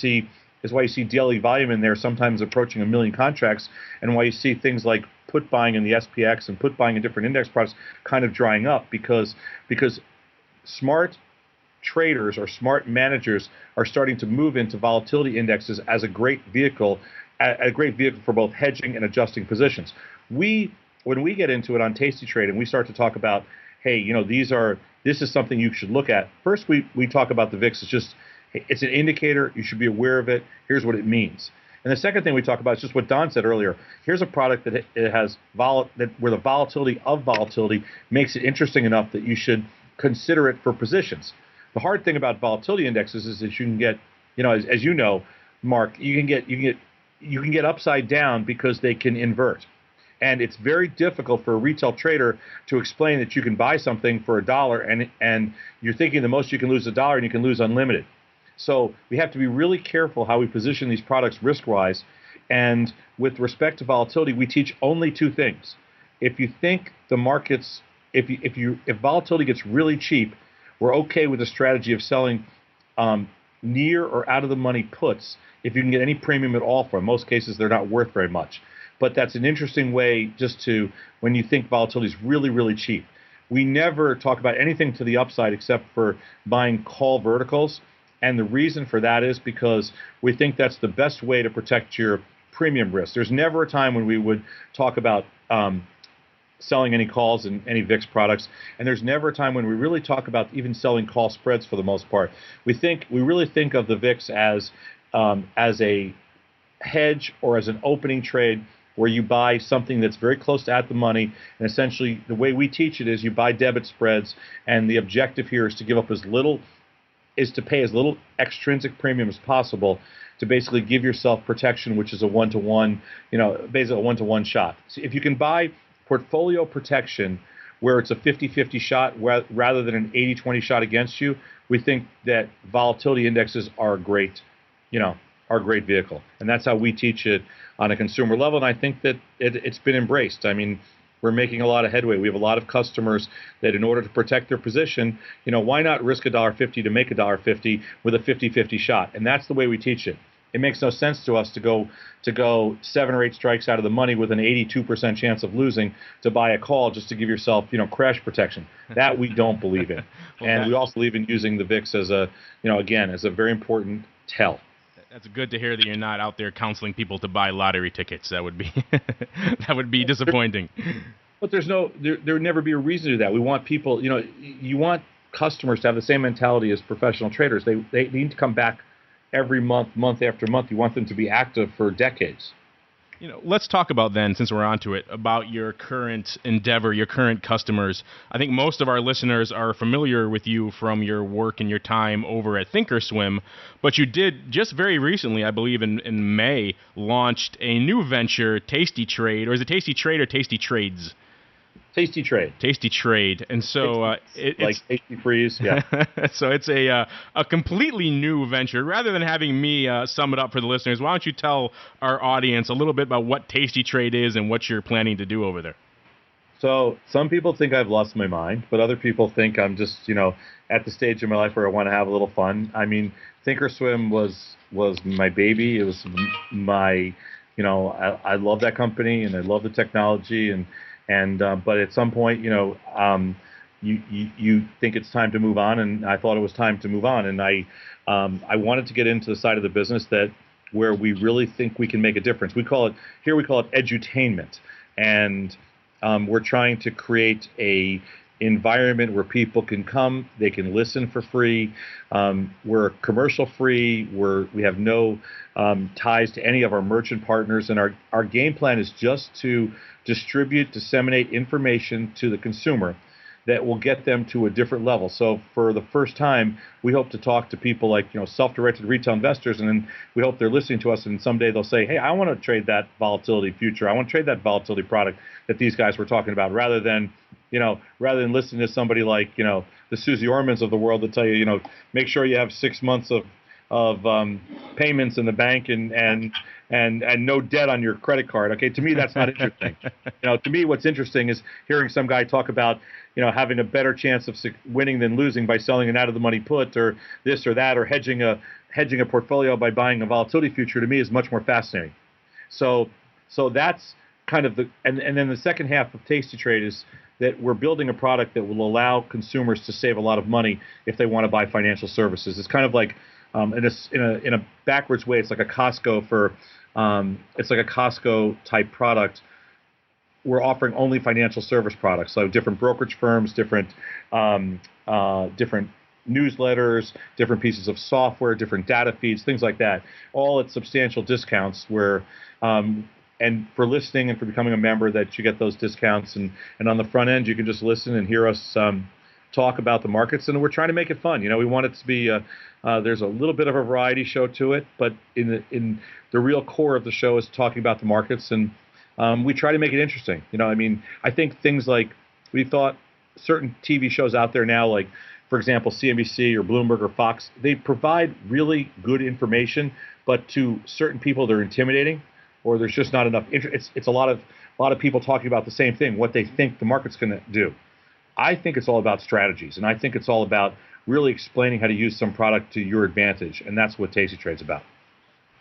see daily volume in there sometimes approaching 1 million contracts, and why you see things like put buying in the SPX and put buying in different index products kind of drying up, because smart traders or smart managers are starting to move into volatility indexes as a great vehicle for both hedging and adjusting positions. When we get into it on Tasty Trade and we start to talk about, hey, this is something you should look at. First, we talk about the VIX. It's an indicator. You should be aware of it. Here's what it means. And the second thing we talk about is just what Don said earlier. Here's a product that it has where the volatility of volatility makes it interesting enough that you should consider it for positions. The hard thing about volatility indexes is that you can get, as you know, Mark, you can get upside down because they can invert. And it's very difficult for a retail trader to explain that you can buy something for $1 and you're thinking the most you can lose $1 and you can lose unlimited. So we have to be really careful how we position these products risk-wise. And with respect to volatility, we teach only two things. If you think the markets, if volatility gets really cheap, we're okay with the strategy of selling near or out of the money puts if you can get any premium at all for them. In most cases, they're not worth very much. But that's an interesting way when you think volatility is really, really cheap. We never talk about anything to the upside except for buying call verticals. And the reason for that is because we think that's the best way to protect your premium risk. There's never a time when we would talk about selling any calls in any VIX products, and there's never a time when we really talk about even selling call spreads for the most part. We really think of the VIX as a hedge or as an opening trade where you buy something that's very close to at the money, and essentially the way we teach it is you buy debit spreads, and the objective here is to pay as little extrinsic premium as possible to basically give yourself protection, which is a one-to-one, basically a one-to-one shot. So if you can buy portfolio protection where it's a 50-50 shot rather than an 80-20 shot against you, we think that volatility indexes are a great vehicle. And that's how we teach it on a consumer level. And I think that it's been embraced. I mean, we're making a lot of headway. We have a lot of customers that in order to protect their position, why not risk $1.50 to make $1.50 with a 50-50 shot? And that's the way we teach it. It makes no sense to us to go 7 or 8 strikes out of the money with an 82% chance of losing to buy a call just to give yourself, crash protection. That we don't believe in. We also believe in using the VIX as as a very important tell. That's good to hear that you're not out there counseling people to buy lottery tickets. That would be that would be disappointing. But there would never be a reason to do that. We want people, you want customers to have the same mentality as professional traders. They need to come back every month after month. You want them to be active for decades. Let's talk about then, since we're onto it, about your current endeavor, your current customers. I think most of our listeners are familiar with you from your work and your time over at Thinkorswim, but you did just very recently, I believe in May, launched a new venture, Tasty Trade, or is it Tasty Trade or Tasty Trades? Tasty Trade. Tasty Trade. And so it's like Tasty Freeze, yeah. So it's a completely new venture. Rather than having me sum it up for the listeners, why don't you tell our audience a little bit about what Tasty Trade is and what you're planning to do over there? So some people think I've lost my mind, but other people think I'm just, at the stage in my life where I want to have a little fun. I mean, Thinkorswim was my baby. It was my, I love that company and I love the technology but at some point, you think it's time to move on, and I thought it was time to move on, and I wanted to get into the side of the business where we really think we can make a difference. We call it edutainment, and we're trying to create a environment where people can come, they can listen for free. We're commercial free. We have no ties to any of our merchant partners, and our game plan is just to disseminate information to the consumer that will get them to a different level. So for the first time, we hope to talk to people like, self-directed retail investors, and then we hope they're listening to us, and someday they'll say, hey, I want to trade that volatility future. I want to trade that volatility product that these guys were talking about, rather than listening to somebody like, the Susie Ormans of the world that tell you, make sure you have 6 months of payments in the bank and no debt on your credit card. Okay, to me that's not interesting. To me what's interesting is hearing some guy talk about having a better chance of winning than losing by selling an out of the money put or this or that, or hedging a portfolio by buying a volatility future. To me is much more fascinating. So that's kind of and then the second half of Tasty Trade is that we're building a product that will allow consumers to save a lot of money if they want to buy financial services. It's kind of like in a backwards way, it's like a Costco it's like a Costco type product. We're offering only financial service products, so different brokerage firms, different newsletters, different pieces of software, different data feeds, things like that, all at substantial discounts. Where and for listening and for becoming a member, that you get those discounts, and on the front end you can just listen and hear us talk about the markets, and we're trying to make it fun. We want it to be there's a little bit of a variety show to it, but in the real core of the show is talking about the markets, and we try to make it interesting. I think things like, we thought certain TV shows out there now, like for example CNBC or Bloomberg or Fox, they provide really good information, but to certain people they're intimidating, or there's just not enough interest. It's a lot of people talking about the same thing, what they think the market's going to do. I think it's all about strategies, and I think it's all about really explaining how to use some product to your advantage, and that's what Tasty Trade's about.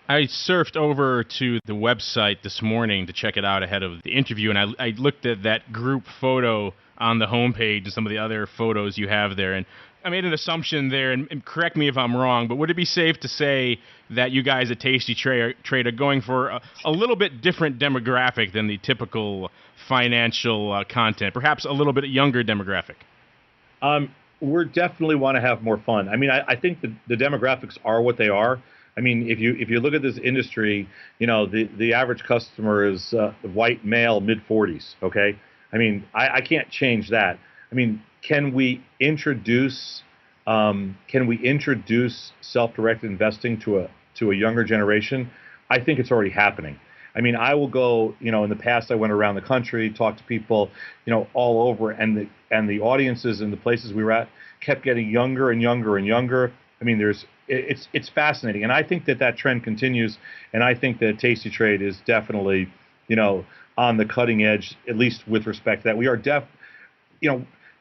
I surfed over to the website this morning to check it out ahead of the interview, and I looked at that group photo on the homepage and some of the other photos you have there, and I made an assumption there, and correct me if I'm wrong, but would it be safe to say that you guys at Tasty Trade are going for a little bit different demographic than the typical financial content, perhaps a little bit younger demographic? We definitely want to have more fun. I think the demographics are what they are. If you look at this industry, the average customer is white male, mid-40s. Okay, I can't change that. Can we introduce self-directed investing to a younger generation? I think it's already happening. I will go, in the past I went around the country, talked to people, all over, and the audiences and the places we were at kept getting younger and younger and younger. It's fascinating, and I think that trend continues, and I think that Tasty Trade is definitely, on the cutting edge, at least with respect to that. We are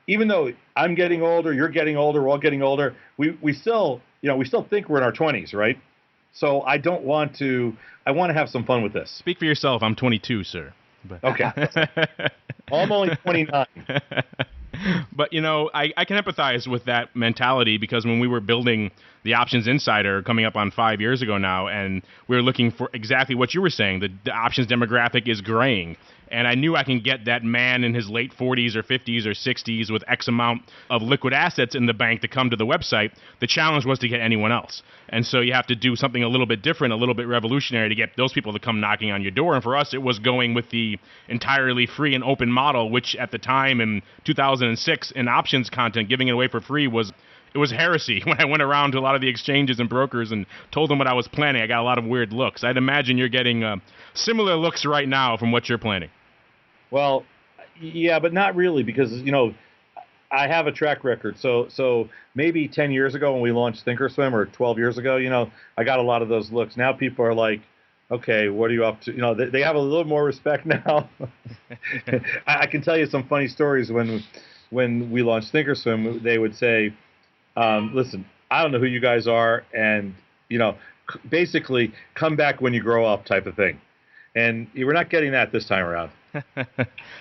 even though I'm getting older, you're getting older, we're all getting older, we still think we're in our 20s, right? So I don't want to. I want to have some fun with this. Speak for yourself. I'm 22, sir. But. Okay. Well, I'm only 29. But, I can empathize with that mentality because when we were building the Options Insider coming up on 5 years ago now, and we were looking for exactly what you were saying, the options demographic is graying. And I knew I can get that man in his late 40s or 50s or 60s with X amount of liquid assets in the bank to come to the website. The challenge was to get anyone else. And so you have to do something a little bit different, a little bit revolutionary to get those people to come knocking on your door. And for us, it was going with the entirely free and open model, which at the time in 2006 in options content, giving it away for free was heresy. When I went around to a lot of the exchanges and brokers and told them what I was planning, I got a lot of weird looks. I'd imagine you're getting similar looks right now from what you're planning. Well, yeah, but not really because, I have a track record. So maybe 10 years ago when we launched Thinkorswim or 12 years ago, I got a lot of those looks. Now people are like, okay, what are you up to? They have a little more respect now. I can tell you some funny stories when we launched Thinkorswim. They would say, listen, I don't know who you guys are, and basically come back when you grow up type of thing. And we're not getting that this time around. I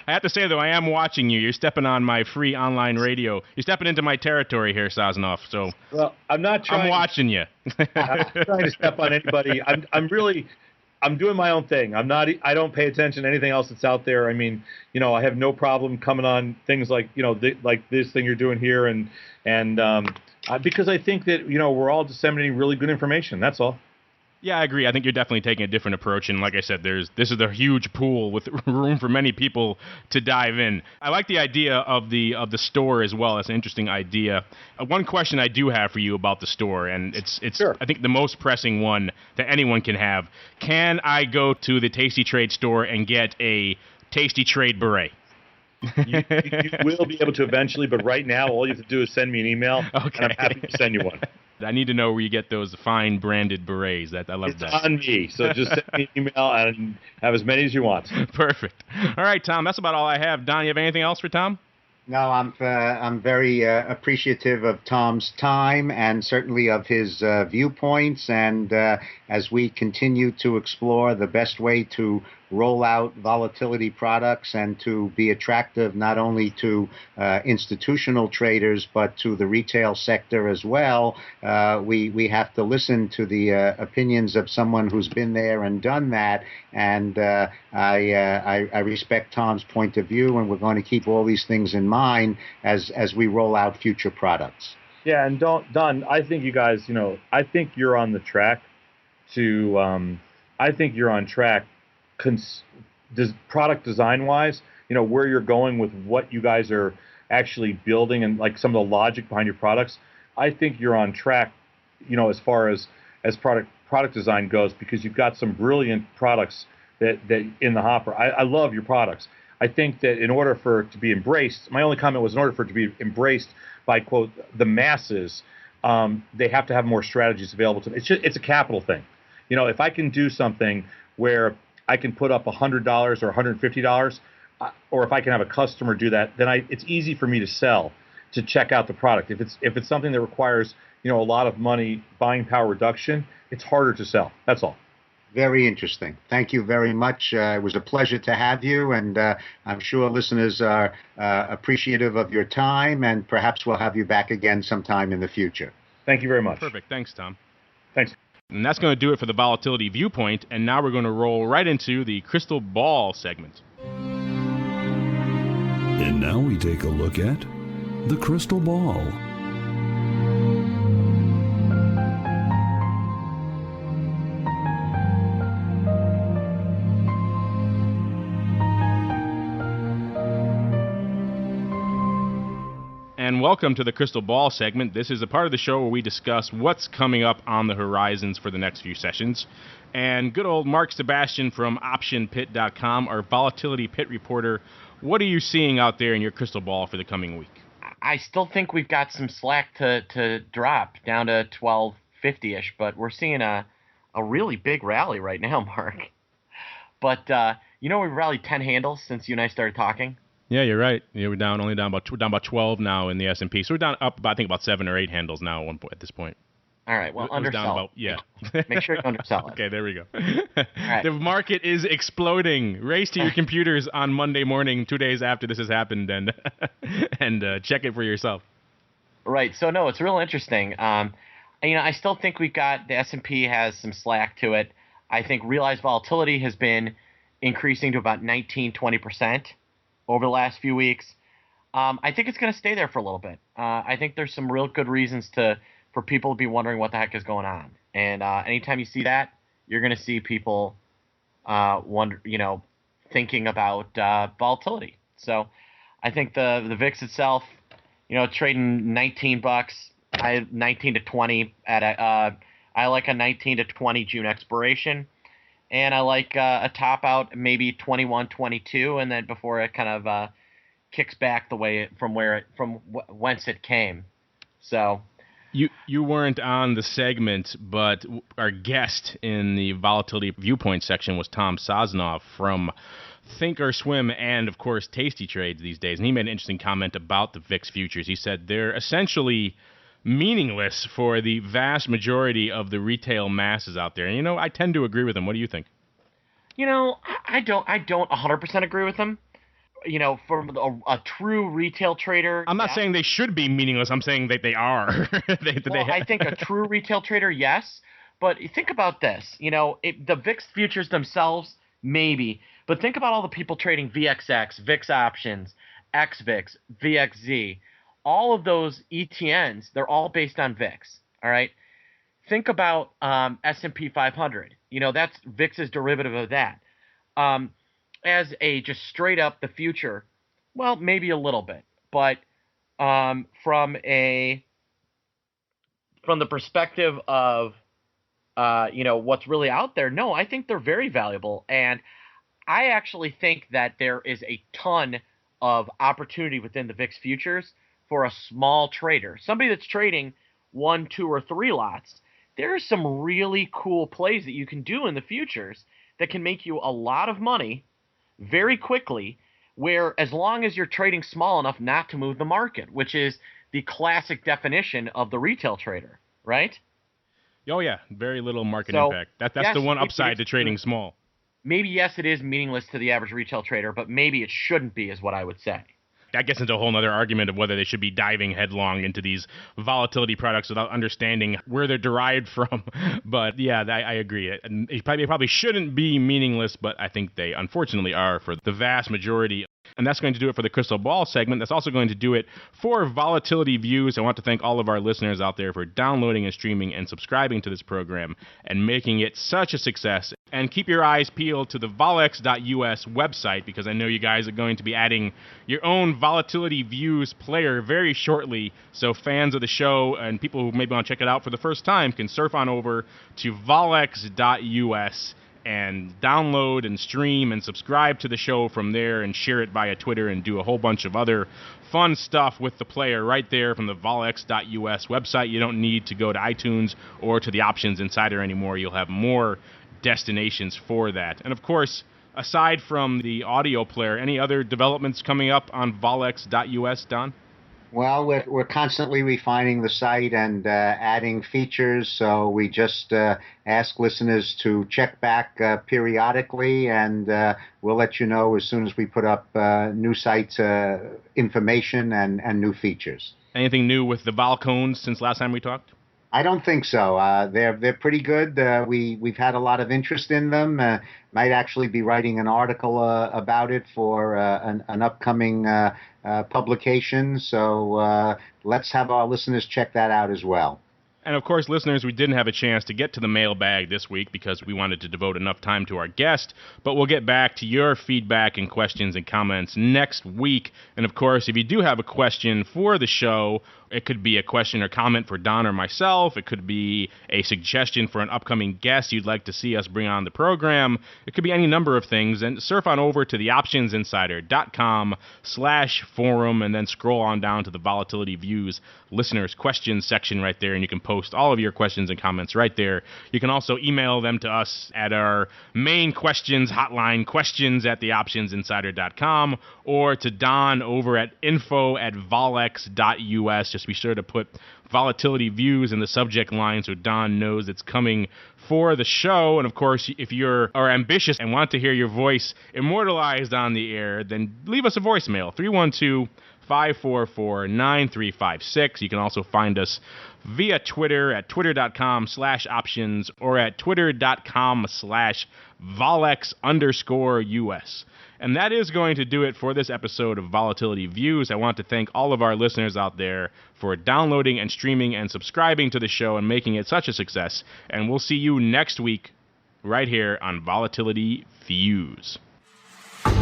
have to say, though, I am watching you. You're stepping on my free online radio. You're stepping into my territory here, Sosnoff. So well, I'm not trying. I'm watching you. I'm not trying to step on anybody. I'm doing my own thing. I don't pay attention to anything else that's out there. I mean, I have no problem coming on things like, like this thing you're doing here. And because I think that, we're all disseminating really good information. That's all. Yeah, I agree. I think you're definitely taking a different approach, and like I said, this is a huge pool with room for many people to dive in. I like the idea of the store as well. It's an interesting idea. One question I do have for you about the store, and it's sure. I think the most pressing one that anyone can have. Can I go to the Tasty Trade store and get a Tasty Trade beret? You will be able to eventually, but right now, all you have to do is send me an email, okay. And I'm happy to send you one. I need to know where you get those fine branded berets. I love that. It's on me, so just send me an email and have as many as you want. Perfect. All right, Tom, that's about all I have. Don, you have anything else for Tom? No, I'm very appreciative of Tom's time and certainly of his viewpoints. And as we continue to explore the best way to roll out volatility products and to be attractive not only to institutional traders but to the retail sector as well, we have to listen to the opinions of someone who's been there and done that. And I respect Tom's point of view, and we're going to keep all these things in mind as we roll out future products. Yeah, and Don, I think you guys, I think you're on the track to, product design wise, where you're going with what you guys are actually building and like some of the logic behind your products. I think you're on track, as far as product design goes, because you've got some brilliant products that in the hopper. I love your products. I think that in order for it to be embraced, my only comment was in order for it to be embraced by, quote, the masses, they have to have more strategies available to them. It's a capital thing. If I can do something where I can put up $100 or $150, or if I can have a customer do that, then it's easy for me to sell, to check out the product. If it's something that requires a lot of money, buying power reduction, it's harder to sell. That's all. Very interesting. Thank you very much. It was a pleasure to have you, and I'm sure listeners are appreciative of your time, and perhaps we'll have you back again sometime in the future. Thank you very much. Perfect. Thanks, Tom. Thanks. And that's going to do it for the Volatility Viewpoint, and now we're going to roll right into the Crystal Ball segment. And now we take a look at the crystal ball. And welcome to the Crystal Ball segment. This is a part of the show where we discuss what's coming up on the horizons for the next few sessions. And good old Mark Sebastian from OptionPit.com, our Volatility Pit reporter, what are you seeing out there in your crystal ball for the coming week? I still think we've got some slack to drop down to 1250-ish, but we're seeing a really big rally right now, Mark. But, we've rallied 10 handles since you and I started talking. Yeah, you're right. Yeah, we're down about 12 now in the S&P. So we're down up, I think, about 7 or 8 handles now at this point. All right. Well, It was down undersell about, it. yeah. Make sure you undersell it. Okay, there we go. right. The market is exploding. Race to your computers on Monday morning, 2 days after this has happened, and check it for yourself. Right. So no, it's real interesting. I still think we've got the S&P has some slack to it. I think realized volatility has been increasing to about 19-20% over the last few weeks. I think it's going to stay there for a little bit. I think there's some real good reasons for people to be wondering what the heck is going on. And anytime you see that, you're going to see people thinking about volatility. So I think the VIX itself, trading $19, 19 to 20 at I like a 19 to 20 June expiration, and I like a top out maybe 21, 22, and then before it kind of kicks back from whence it came. So you weren't on the segment, but our guest in the volatility viewpoint section was Tom Sosnoff from Thinkorswim and, of course, Tasty Trades these days. And he made an interesting comment about the VIX futures. He said they're essentially meaningless for the vast majority of the retail masses out there. And, I tend to agree with him. What do you think? I don't 100% agree with him. For a true retail trader. I'm not saying they should be meaningless. I'm saying that they are. I think a true retail trader, yes. But think about this. The VIX futures themselves, maybe. But think about all the people trading VXX, VIX options, XVIX, VXZ. All of those ETNs, they're all based on VIX. All right. Think about S&P 500. That's VIX's derivative of that. As a just straight up the future, well, maybe a little bit, but from the perspective of what's really out there, no, I think they're very valuable, and I actually think that there is a ton of opportunity within the VIX futures for a small trader, somebody that's trading 1, 2, or 3 lots. There are some really cool plays that you can do in the futures that can make you a lot of money very quickly, where as long as you're trading small enough not to move the market, which is the classic definition of the retail trader, right? Oh, yeah. Very little market impact. That's yes, the one upside to trading small. Maybe, yes, it is meaningless to the average retail trader, but maybe it shouldn't be is what I would say. That gets into a whole other argument of whether they should be diving headlong into these volatility products without understanding where they're derived from. But yeah, I agree. They probably shouldn't be meaningless, but I think they unfortunately are for the vast majority. And that's going to do it for the Crystal Ball segment. That's also going to do it for Volatility Views. I want to thank all of our listeners out there for downloading and streaming and subscribing to this program and making it such a success. And keep your eyes peeled to the volex.us website, because I know you guys are going to be adding your own Volatility Views player very shortly. So fans of the show and people who maybe want to check it out for the first time can surf on over to volex.us and download and stream and subscribe to the show from there and share it via Twitter and do a whole bunch of other fun stuff with the player right there from the volex.us website. You don't need to go to iTunes or to the Options Insider anymore. You'll have more destinations for that. And of course, aside from the audio player, any other developments coming up on volex.us, Don? Well, we're constantly refining the site and adding features, so we just ask listeners to check back periodically, and we'll let you know as soon as we put up new site information and new features. Anything new with the Volcones since last time we talked? I don't think so. They're pretty good. We've had a lot of interest in them. Might actually be writing an article about it for an upcoming publication. So let's have our listeners check that out as well. And of course, listeners, we didn't have a chance to get to the mailbag this week because we wanted to devote enough time to our guest, but we'll get back to your feedback and questions and comments next week. And of course, if you do have a question for the show, it could be a question or comment for Don or myself. It could be a suggestion for an upcoming guest you'd like to see us bring on the program. It could be any number of things. And surf on over to theoptionsinsider.com/forum and then scroll on down to the Volatility Views listeners questions section right there, and you can post all of your questions and comments right there. You can also email them to us at our main questions hotline, questions@theoptionsinsider.com, or to Don over at info@volex.us. Just Just be sure to put Volatility Views in the subject line so Don knows it's coming for the show. And of course, if you are ambitious and want to hear your voice immortalized on the air, then leave us a voicemail, 312-544-9356. You can also find us via Twitter at twitter.com/options or at twitter.com/volex_US. And that is going to do it for this episode of Volatility Views. I want to thank all of our listeners out there for downloading and streaming and subscribing to the show and making it such a success. And we'll see you next week right here on Volatility Views.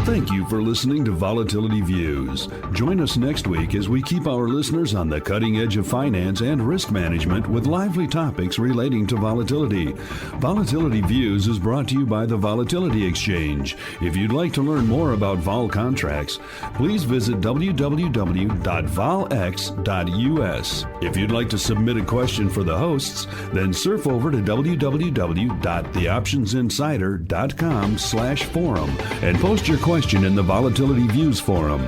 Thank you for listening to Volatility Views. Join us next week as we keep our listeners on the cutting edge of finance and risk management with lively topics relating to volatility. Volatility Views is brought to you by the Volatility Exchange. If you'd like to learn more about vol contracts, please visit www.volex.us. If you'd like to submit a question for the hosts, then surf over to www.theoptionsinsider.com/forum and post your question in the Volatility Views forum.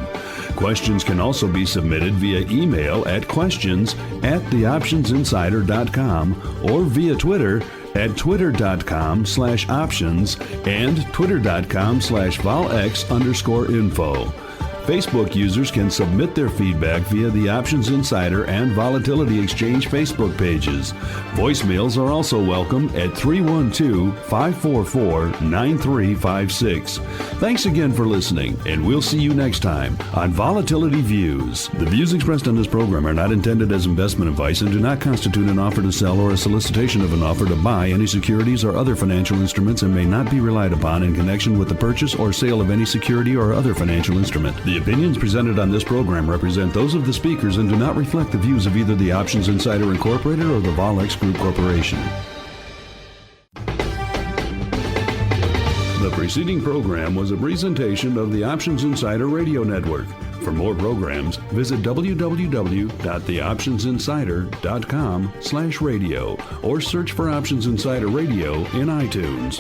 Questions can also be submitted via email at questions@theoptionsinsider.com or via Twitter at twitter.com/options and twitter.com/volex_info. Facebook users can submit their feedback via the Options Insider and Volatility Exchange Facebook pages. Voicemails are also welcome at 312-544-9356. Thanks again for listening, and we'll see you next time on Volatility Views. The views expressed on this program are not intended as investment advice and do not constitute an offer to sell or a solicitation of an offer to buy any securities or other financial instruments and may not be relied upon in connection with the purchase or sale of any security or other financial instrument. The opinions presented on this program represent those of the speakers and do not reflect the views of either the Options Insider Incorporated or the Volex Group Corporation. The preceding program was a presentation of the Options Insider Radio Network. For more programs, visit www.theoptionsinsider.com/radio or search for Options Insider Radio in iTunes.